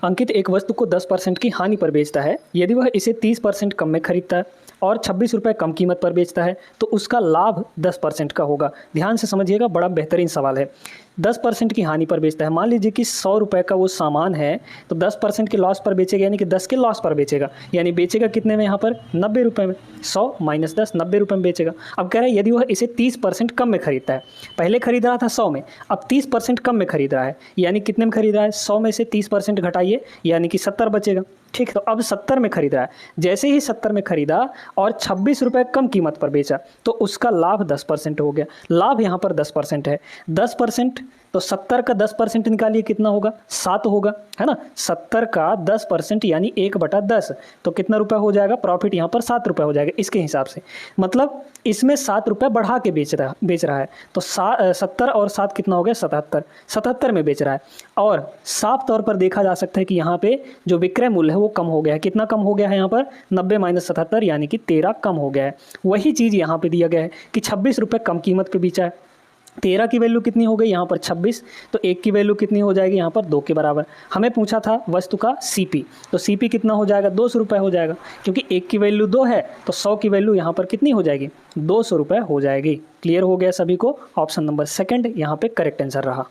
अंकित एक वस्तु को 10% की हानि पर बेचता है। यदि वह इसे 30% कम में खरीदता है और 26 रुपये कम कीमत पर बेचता है तो उसका लाभ 10% का होगा। ध्यान से समझिएगा, बड़ा बेहतरीन सवाल है। 10% की हानि पर बेचता है। मान लीजिए कि 100 रुपये का वो सामान है तो 10% के लॉस पर बेचेगा, यानी कि 10 के लॉस पर बेचेगा। यानी बेचेगा कितने में यहाँ पर? 90 रुपये में। 100 माइनस 10, 90 रुपये में बेचेगा। अब कह रहा है यदि वह इसे 30% कम में खरीदता है। पहले खरीद रहा था 100 में, अब 30% कम में खरीद रहा है। यानी कितने में खरीद रहा है? 100 में से 30% घटाइए, यानी कि 70 बचेगा। ठीक, तो अब 70 में खरीद रहा है। जैसे ही 70 में खरीदा और 26 रुपये कम कीमत पर बेचा तो उसका लाभ 10% हो गया। लाभ यहाँ पर 10% है। 10% तो 70 का 10% निकालिए, कितना होगा? 7 होगा, है ना। 70 का 10% यानी 1/10, तो कितना रुपया हो जाएगा? प्रॉफिट यहाँ पर 7 रुपये हो जाएगा इसके हिसाब से। मतलब इसमें 7 रुपये बढ़ा के बेच रहा है। तो 70 और 7 कितना हो गया? 77। 77 में बेच रहा है। और साफ तौर पर देखा जा सकता है कि यहाँ पे जो विक्रय मूल्य है वो कम हो गया है। कितना कम हो गया है यहाँ पर? 90 माइनस 77 यानी कि 13 कम हो गया है। वही चीज़ यहाँ पे दिया गया है कि 26 रुपये कम कीमत पे बेचा है। 13 की वैल्यू कितनी हो गई यहाँ पर? 26। तो 1 की वैल्यू कितनी हो जाएगी यहाँ पर? 2 के बराबर। हमें पूछा था वस्तु का सीपी, तो सीपी कितना हो जाएगा? 200 रुपये हो जाएगा। क्योंकि 1 की वैल्यू 2 है तो 100 की वैल्यू यहाँ पर कितनी हो जाएगी? 200 रुपये हो जाएगी। क्लियर हो गया सभी को? ऑप्शन नंबर सेकंड यहाँ पे करेक्ट आंसर रहा।